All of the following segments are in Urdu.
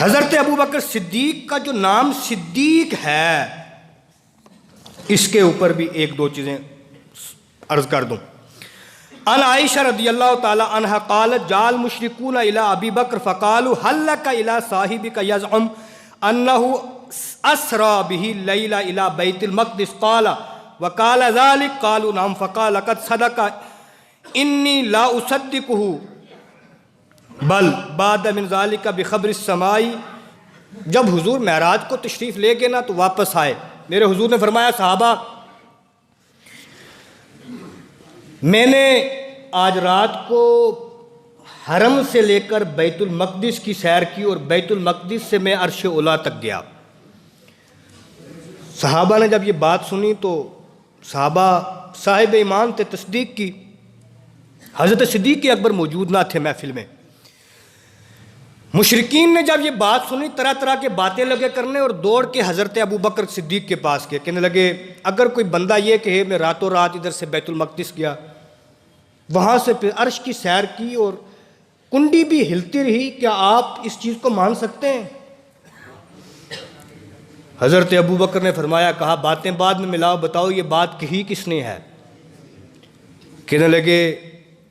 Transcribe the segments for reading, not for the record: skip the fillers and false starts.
حضرت ابوبکر صدیق کا جو نام صدیق ہے، اس کے اوپر بھی ایک دو چیزیں عرض کر دوں۔ ان عائشہ رضی اللہ تعالی عنہ قالت جاء المشركون الى ابی بکر فقالوا هل لك الى صاحبك يزعم انه اسرى به الليل الى بیت المقدس قال وقال ذلك قالوا نعم فقال لقد صدق انی لا اصدقه بل بعد من ذلك بخبر السماء۔ جب حضور معراج کو تشریف لے گئے نا تو واپس آئے، میرے حضور نے فرمایا صحابہ میں نے آج رات کو حرم سے لے کر بیت المقدس کی سیر کی اور بیت المقدس سے میں عرش اولیٰ تک گیا۔ صحابہ نے جب یہ بات سنی تو صحابہ صاحب ایمان تھے، تصدیق کی۔ حضرت صدیق اکبر موجود نہ تھے محفل میں۔ مشرکین نے جب یہ بات سنی طرح طرح کے باتیں لگے کرنے اور دوڑ کے حضرت ابوبکر صدیق کے پاس گئے، کہنے لگے اگر کوئی بندہ یہ کہے میں راتوں رات ادھر سے بیت المقدس گیا، وہاں سے پھر عرش کی سیر کی اور کنڈی بھی ہلتی رہی، کیا آپ اس چیز کو مان سکتے ہیں؟ حضرت ابوبکر نے فرمایا، کہا باتیں بعد میں ملاؤ، بتاؤ یہ بات کہی کس نے ہے؟ کہنے لگے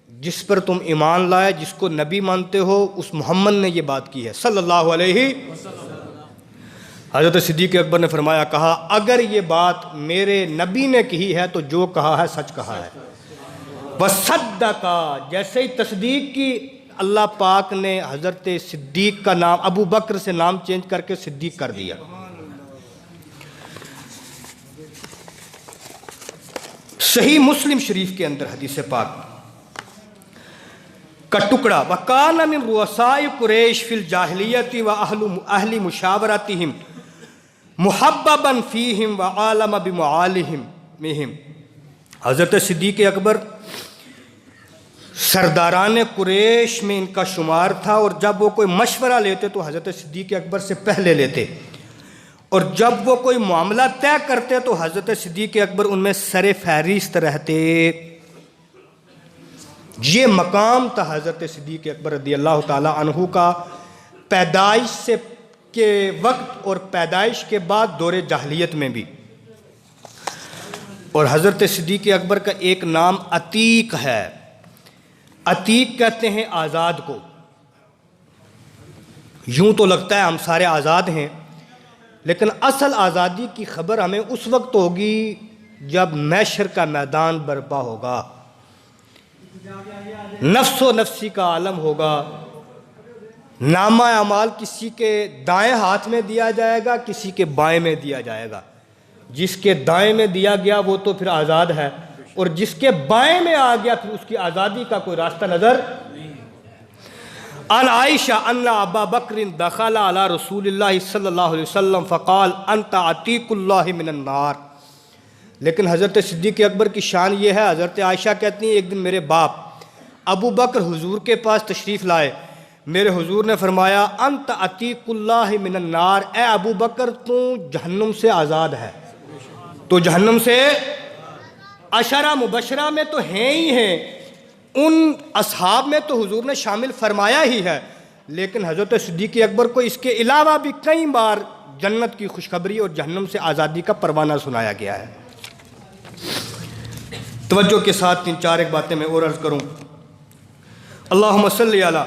جس پر تم ایمان لائے، جس کو نبی مانتے ہو، اس محمد نے یہ بات کی ہے صلی اللہ علیہ وسلم۔ حضرت صدیق اکبر نے فرمایا، کہا اگر یہ بات میرے نبی نے کہی ہے تو جو کہا ہے سچ کہا ہے۔ وَصَدَّقَ، جیسے ہی تصدیق کی اللہ پاک نے حضرت صدیق کا نام ابو بکر سے نام چینج کر کے صدیق کر دیا۔ صحیح مسلم شریف کے اندر حدیث پاک کا ٹکڑا، وَكَانَ مِن رُؤَسَاءِ قُرَيْشِ فِي الْجَاهِلِيَّةِ وَأَهْلِ مُشَاوَرَتِهِمْ مُحَبَّبًا فِيهِمْ وَعَالَمَ بِمُعَالِهِمْ۔ حضرت صدیق اکبر سرداران قریش میں ان کا شمار تھا، اور جب وہ کوئی مشورہ لیتے تو حضرت صدیق اکبر سے پہلے لیتے، اور جب وہ کوئی معاملہ طے کرتے تو حضرت صدیق اکبر ان میں سر فہرست رہتے۔ یہ مقام تھا حضرت صدیق اکبر رضی اللہ تعالی عنہ کا پیدائش سے کے وقت اور پیدائش کے بعد دور جاہلیت میں بھی۔ اور حضرت صدیق اکبر کا ایک نام عتیق ہے۔ عتیق کہتے ہیں آزاد کو۔ یوں تو لگتا ہے ہم سارے آزاد ہیں، لیکن اصل آزادی کی خبر ہمیں اس وقت ہوگی جب محشر کا میدان برپا ہوگا، نفس و نفسی کا عالم ہوگا، نامہ اعمال کسی کے دائیں ہاتھ میں دیا جائے گا، کسی کے بائیں میں دیا جائے گا۔ جس کے دائیں میں دیا گیا وہ تو پھر آزاد ہے، اور جس کے بائیں میں آ گیا پھر اس کی آزادی کا کوئی راستہ نظر نہیں۔ ان عائشہ ان ابا بکر دخل علی رسول اللہ صلی اللہ علیہ وسلم فقال انت عتیق اللہ من النار۔ لیکن حضرت صدیق اکبر کی شان یہ ہے، حضرت عائشہ کہتی ہیں ایک دن میرے باپ ابو بکر حضور کے پاس تشریف لائے، میرے حضور نے فرمایا انت عتیق اللہ من النار، اے ابو بکر تو جہنم سے آزاد ہے۔ تو جہنم سے عشرہ مبشرہ میں تو ہیں ہی ہیں، ان اصحاب میں تو حضور نے شامل فرمایا ہی ہے، لیکن حضرت صدیق اکبر کو اس کے علاوہ بھی کئی بار جنت کی خوشخبری اور جہنم سے آزادی کا پروانہ سنایا گیا ہے۔ توجہ کے ساتھ تین چار ایک باتیں میں اور عرض کروں۔ اللہم صلی علی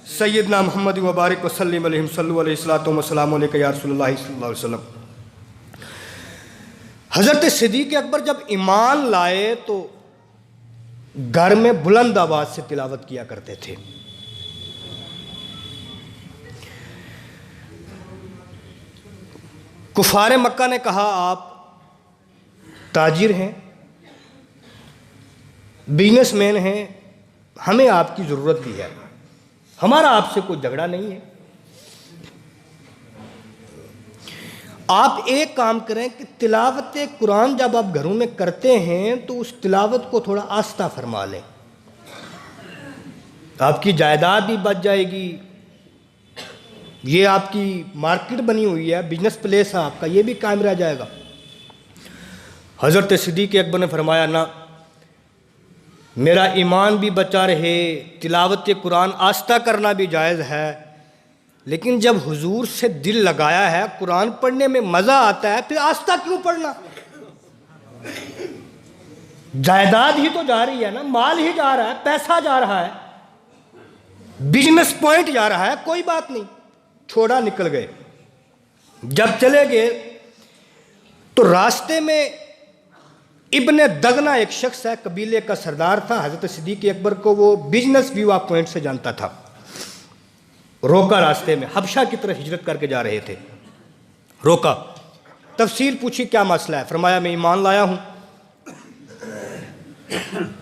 سیدنا محمد وبارک وسلم علیہ صلی علیہ الصلوۃ والسلام علیک یا رسول اللہ صلی اللہ علیہ وسلم۔ حضرت صدیق اکبر جب ایمان لائے تو گھر میں بلند آواز سے تلاوت کیا کرتے تھے۔ کفار مکہ نے کہا آپ تاجر ہیں، بزنس مین ہیں، ہمیں آپ کی ضرورت بھی ہے، ہمارا آپ سے کوئی جھگڑا نہیں ہے، آپ ایک کام کریں کہ تلاوت قرآن جب آپ گھروں میں کرتے ہیں تو اس تلاوت کو تھوڑا آہستہ فرما لیں، آپ کی جائیداد بھی بچ جائے گی، یہ آپ کی مارکیٹ بنی ہوئی ہے، بزنس پلیس ہے آپ کا، یہ بھی قائم رہ جائے گا۔ حضرت صدیق اکبر نے فرمایا نہ، میرا ایمان بھی بچا رہے، تلاوت قرآن آہستہ کرنا بھی جائز ہے، لیکن جب حضور سے دل لگایا ہے، قرآن پڑھنے میں مزہ آتا ہے، پھر آستہ کیوں پڑھنا؟ جائیداد ہی تو جا رہی ہے نا، مال ہی جا رہا ہے، پیسہ جا رہا ہے، بزنس پوائنٹ جا رہا ہے، کوئی بات نہیں، چھوڑا نکل گئے۔ جب چلے گئے تو راستے میں ابن دغنہ ایک شخص ہے، قبیلے کا سردار تھا، حضرت صدیق اکبر کو وہ بزنس ویو پوائنٹ سے جانتا تھا، روکا راستے میں، حبشہ کی طرف ہجرت کر کے جا رہے تھے، روکا، تفصیل پوچھی کیا مسئلہ ہے؟ فرمایا میں ایمان لایا ہوں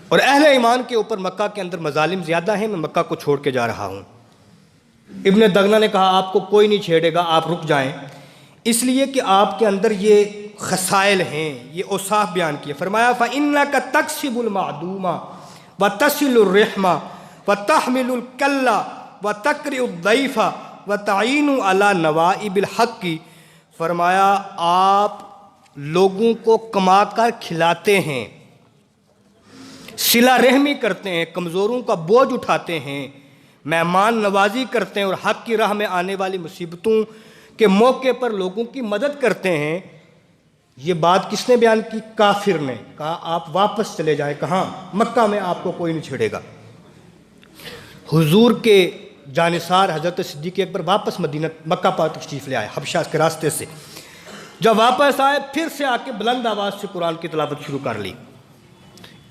اور اہل ایمان کے اوپر مکہ کے اندر مظالم زیادہ ہیں، میں مکہ کو چھوڑ کے جا رہا ہوں۔ ابن دغنہ نے کہا آپ کو کوئی نہیں چھیڑے گا، آپ رک جائیں، اس لیے کہ آپ کے اندر یہ خصائل ہیں، یہ اوصاف بیان کیے۔ فرمایا فَإِنَّكَ تَكْسِبُ الْمَعْدُومَ وَتَصِلُ الرِّحْمَ وَتَحْمِلُ الْكَلَّ وَتَقْرِئُ الضَّيْفَ وَتَعِينُ عَلَى نَوَائِبِ الْحَقِّ۔ فرمایا آپ لوگوں کو کما کر کھلاتے ہیں، صلہ رحمی کرتے ہیں، کمزوروں کا بوجھ اٹھاتے ہیں، مہمان نوازی کرتے ہیں اور حق کی راہ میں آنے والی مصیبتوں کے موقع پر لوگوں کی مدد کرتے ہیں۔ یہ بات کس نے بیان کی؟ کافر نے۔ کہا آپ واپس چلے جائیں۔ کہاں؟ مکہ میں، آپ کو کوئی نہیں چھیڑے گا۔ حضور کے جانثار حضرت صدیق اکبر واپس مدینہ مکہ پاک تشریف لے آئے، حبشہ کے راستے سے۔ جب واپس آئے پھر سے آ کے بلند آواز سے قرآن کی تلاوت شروع کر لی۔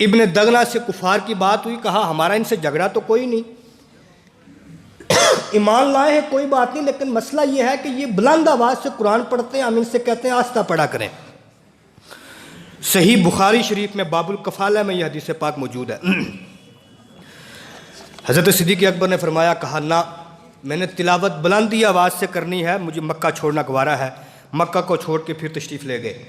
ابن دغنہ سے کفار کی بات ہوئی، کہا ہمارا ان سے جھگڑا تو کوئی نہیں، ایمان لائے ہیں کوئی بات نہیں، لیکن مسئلہ یہ ہے کہ یہ بلند آواز سے قرآن پڑھتے ہیں، ہم ان سے کہتے ہیں آہستہ پڑھا کریں۔ صحیح بخاری شریف میں باب الکفالہ میں یہ حدیث پاک موجود ہے۔ حضرت صدیق اکبر نے فرمایا، کہا نہ، میں نے تلاوت بلندی آواز سے کرنی ہے، مجھے مکہ چھوڑنا گوارا ہے۔ مکہ کو چھوڑ کے پھر تشریف لے گئے۔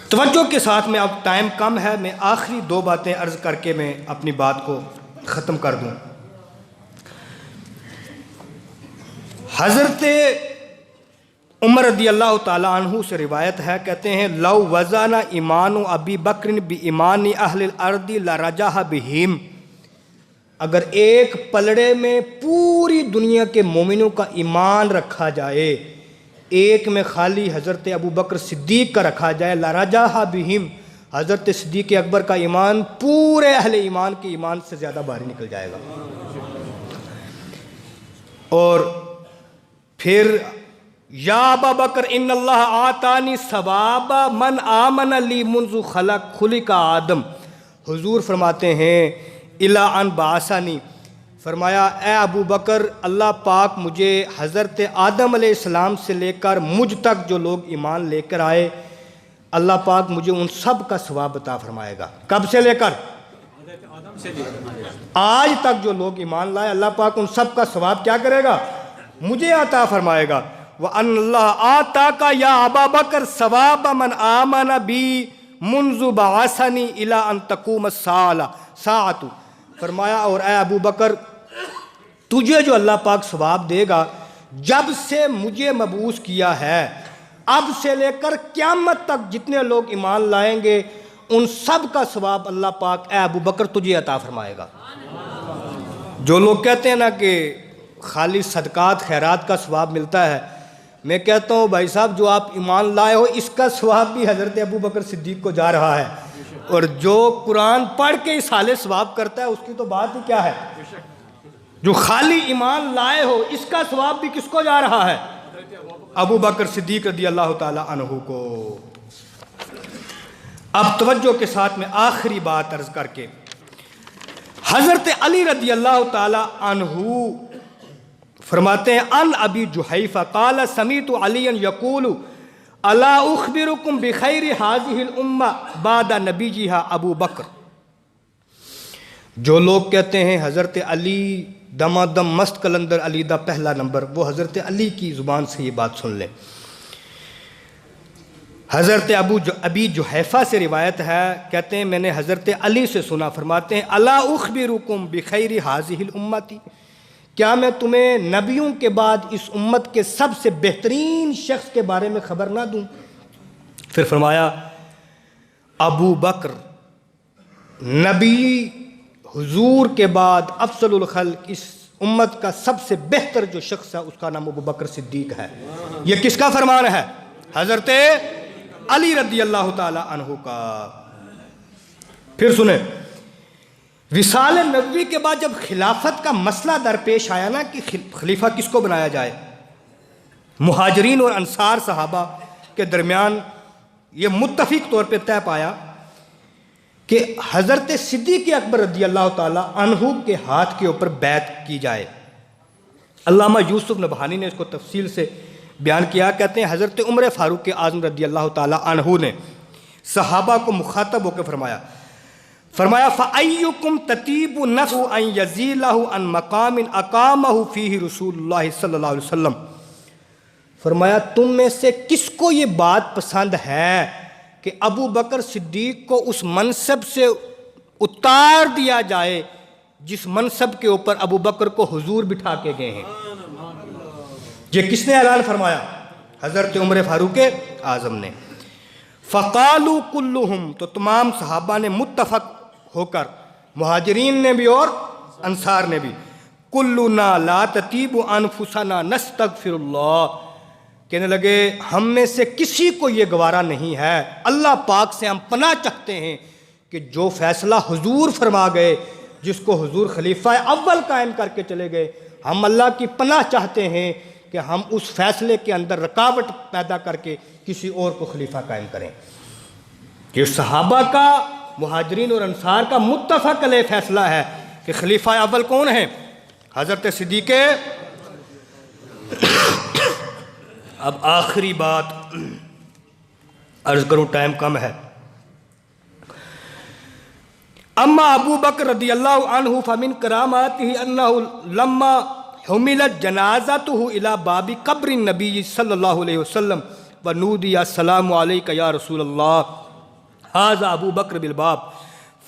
توجہ کے ساتھ میں، اب ٹائم کم ہے، میں آخری دو باتیں عرض کر کے میں اپنی بات کو ختم کر دوں۔ حضرت عمر رضی اللہ تعالیٰ عنہ سے روایت ہے، کہتے ہیں لو وزن ایمان ابی بکر بایمان اہل الارض لرجح بہم، اگر ایک پلڑے میں پوری دنیا کے مومنوں کا ایمان رکھا جائے، ایک میں خالی حضرت ابو بکر صدیق کا رکھا جائے، لرجح بہم، حضرت صدیق اکبر کا ایمان پورے اہل ایمان کے ایمان سے زیادہ بھاری نکل جائے گا۔ اور پھر یا ابا بکر ان اللہ آتانی ثواب من آمن لی منذ خلق آدم، حضور فرماتے ہیں الا ان بعثنی، فرمایا اے ابو بکر اللہ پاک مجھے حضرت آدم علیہ السلام سے لے کر مجھ تک جو لوگ ایمان لے کر آئے، اللہ پاک مجھے ان سب کا ثواب عطا فرمائے گا۔ کب سے لے کر آج تک جو لوگ ایمان لائے، اللہ پاک ان سب کا ثواب کیا کرے گا؟ مجھے عطا فرمائے گا۔ وَأَنَّ اللَّهَ آتَاكَ يَا أَبَا بَكْرَ ثَوَابَ مَنْ آمَنَ بِي مُنْذُ بَعَثَنِي إِلَىٰ أَن تَقُومَ السَّاعَةُ، فرمایا اور اے ابو بکر تجھے جو اللہ پاک ثواب دے گا جب سے مجھے مبعوث کیا ہے، اب سے لے کر قیامت تک جتنے لوگ ایمان لائیں گے ان سب کا ثواب اللہ پاک اے ابو بکر تجھے عطا فرمائے گا۔ جو لوگ کہتے ہیں نا کہ خالی صدقات خیرات کا ثواب ملتا ہے، میں کہتا ہوں بھائی صاحب جو آپ ایمان لائے ہو اس کا ثواب بھی حضرت ابو بکر صدیق کو جا رہا ہے، اور جو قرآن پڑھ کے اس حال ثواب کرتا ہے اس کی تو بات ہی کیا ہے۔ جو خالی ایمان لائے ہو اس کا ثواب بھی کس کو جا رہا ہے؟ ابو بکر صدیق رضی اللہ تعالی عنہ کو۔ اب توجہ کے ساتھ میں آخری بات عرض کر کے، حضرت علی رضی اللہ تعالی عنہ فرماتے ہیں ان ابی جحیفہ قال سمیت علی یقول الا اخبرکم بخیر هذه الامہ بعد نبیہا ابو بکر۔ جو لوگ کہتے ہیں حضرت علی دمادم مست کلندر علی دا پہلا نمبر، وہ حضرت علی کی زبان سے یہ بات سن لیں۔ حضرت ابی جحیفہ سے روایت ہے، کہتے ہیں میں نے حضرت علی سے سنا، فرماتے ہیں الا اخبرکم بخیر هذه الامہ، کیا میں تمہیں نبیوں کے بعد اس امت کے سب سے بہترین شخص کے بارے میں خبر نہ دوں؟ پھر فرمایا ابو بکر نبی حضور کے بعد افضل الخلق اس امت کا سب سے بہتر جو شخص ہے اس کا نام ابو بکر صدیق ہے۔ یہ کس کا فرمان ہے؟ حضرت علی رضی اللہ تعالی عنہ کا۔ پھر سنیں، وصال نبوی کے بعد جب خلافت کا مسئلہ درپیش آیا نا کہ خلیفہ کس کو بنایا جائے، مہاجرین اور انصار صحابہ کے درمیان یہ متفق طور پہ طے پایا کہ حضرت صدیق اکبر رضی اللہ تعالی عنہ کے ہاتھ کے اوپر بیعت کی جائے۔ علامہ یوسف نبہانی نے اس کو تفصیل سے بیان کیا، کہتے ہیں حضرت عمر فاروق اعظم رضی اللہ تعالی عنہ نے صحابہ کو مخاطب ہو کے فرمایا فَأَيُّكُمْ تَتِيبُ نَفْسُ أَن يَزِيلَهُ عَن مَقَامٍ أَقَامَهُ فِيهِ رسول اللہ صلی اللہ علیہ وسلم، فرمایا تم میں سے کس کو یہ بات پسند ہے کہ ابو بکر صدیق کو اس منصب سے اتار دیا جائے جس منصب کے اوپر ابو بکر کو حضور بٹھا کے گئے ہیں؟ یہ کس نے اعلان فرمایا؟ حضرت عمر فاروق اعظم نے۔ فقالوا كلهم، تو تمام صحابہ نے متفق ہو کر، مہاجرین نے بھی اور انصار نے بھی، کلنا لا تطیب انفسنا نستغفر اللہ، کہنے لگے ہم میں سے کسی کو یہ گوارا نہیں ہے، اللہ پاک سے ہم پناہ چاہتے ہیں کہ جو فیصلہ حضور فرما گئے، جس کو حضور خلیفہ اول قائم کر کے چلے گئے، ہم اللہ کی پناہ چاہتے ہیں کہ ہم اس فیصلے کے اندر رکاوٹ پیدا کر کے کسی اور کو خلیفہ قائم کریں۔ یہ صحابہ کا، مہاجرین اور انصار کا متفق علیہ فیصلہ ہے کہ خلیفہ اول کون ہیں؟ حضرت صدیق۔ اب آخری بات عرض کروں، ٹائم کم ہے۔ اما ابو بکر رضی اللہ عنہ فمن کراماتہ انہ لما حملت جنازتہ الی باب قبر النبی صلی اللہ علیہ وسلم ونودی السلام علیک یا رسول اللہ ھذا ابو بکر بالباب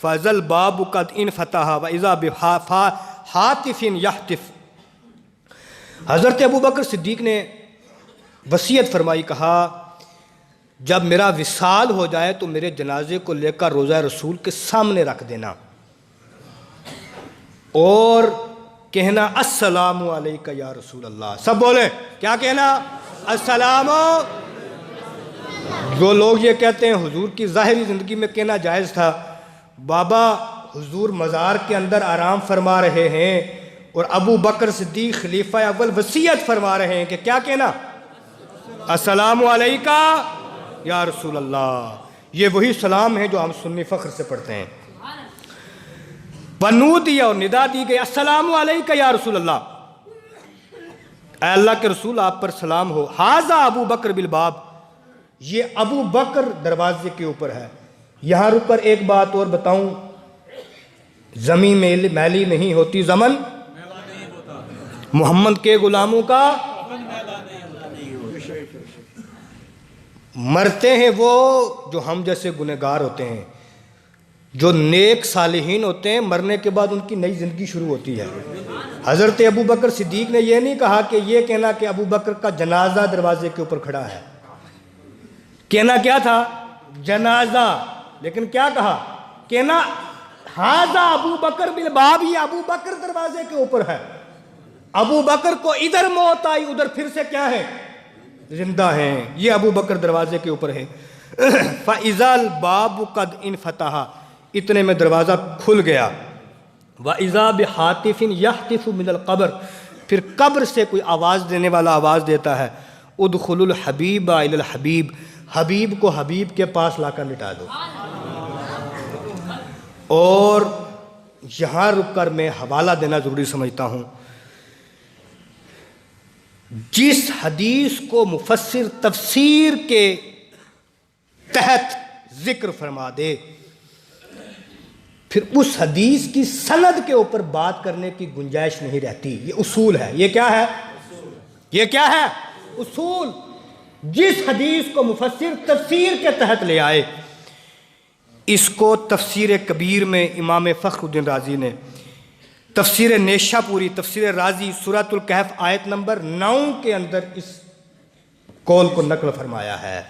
فاذا الباب قد انفتح واذا بحاتف یحتف۔ حضرت ابو بکر صدیق نے وصیت فرمائی، کہا جب میرا وصال ہو جائے تو میرے جنازے کو لے کر روضہ رسول کے سامنے رکھ دینا اور کہنا السلام علیک یا رسول اللہ۔ سب بولیں، کیا کہنا؟ السلام۔ جو لوگ یہ کہتے ہیں حضور کی ظاہری زندگی میں کہنا جائز تھا، بابا حضور مزار کے اندر آرام فرما رہے ہیں اور ابو بکر صدیق خلیفہ اول وصیت فرما رہے ہیں کہ کیا کہنا؟ السلام علیکہ یا رسول اللہ۔ یہ وہی سلام ہے جو ہم سنی فخر سے پڑھتے ہیں۔ ونودی، اور ندا دی گئی، السلام علیکہ یا رسول اللہ، اے اللہ کے رسول آپ پر سلام ہو۔ ھذا ابو بکر بالباب، یہ ابو بکر دروازے کے اوپر ہے۔ یہاں رک کر ایک بات اور بتاؤں، زمین میلی نہیں ہوتی، زمن محمد کے غلاموں کا مرتے ہیں وہ جو ہم جیسے گنہگار ہوتے ہیں، جو نیک صالحین ہوتے ہیں مرنے کے بعد ان کی نئی زندگی شروع ہوتی ہے۔ حضرت ابو بکر صدیق نے یہ نہیں کہا کہ یہ کہنا کہ ابو بکر کا جنازہ دروازے کے اوپر کھڑا ہے، کہنا کیا تھا؟ جنازہ، لیکن کیا کہا؟ کہنا ھذا ابو بکر بالباب، یہ ابو بکر دروازے کے اوپر ہے۔ ابو بکر کو ادھر موت آئی، ادھر پھر سے کیا ہے؟ زندہ ہیں۔ یہ ابو بکر دروازے کے اوپر ہے۔ فَإِذَا الْبَابُ قَدْ انْفَتَحَ، اتنے میں دروازہ کھل گیا۔ وَإِذَا بِحَاتِفٍ يَحْتِفُ مِنَ الْقَبْرِ، پھر قبر سے کوئی آواز دینے والا آواز دیتا ہے، ادخلوا الحبیب الی الحبیب، حبیب کو حبیب کے پاس لا کر لٹا دو۔ اور یہاں رک کر میں حوالہ دینا ضروری سمجھتا ہوں، جس حدیث کو مفسر تفسیر کے تحت ذکر فرما دے، پھر اس حدیث کی سند کے اوپر بات کرنے کی گنجائش نہیں رہتی۔ یہ اصول ہے۔ یہ کیا ہے؟ یہ کیا ہے؟ اصول۔ جس حدیث کو مفسر تفسیر کے تحت لے آئے، اس کو تفسیر کبیر میں امام فخر الدین رازی نے، تفسیر نیشہ پوری، تفسیر رازی سورۃ الکہف آیت نمبر 9 کے اندر اس قول کو نقل فرمایا ہے۔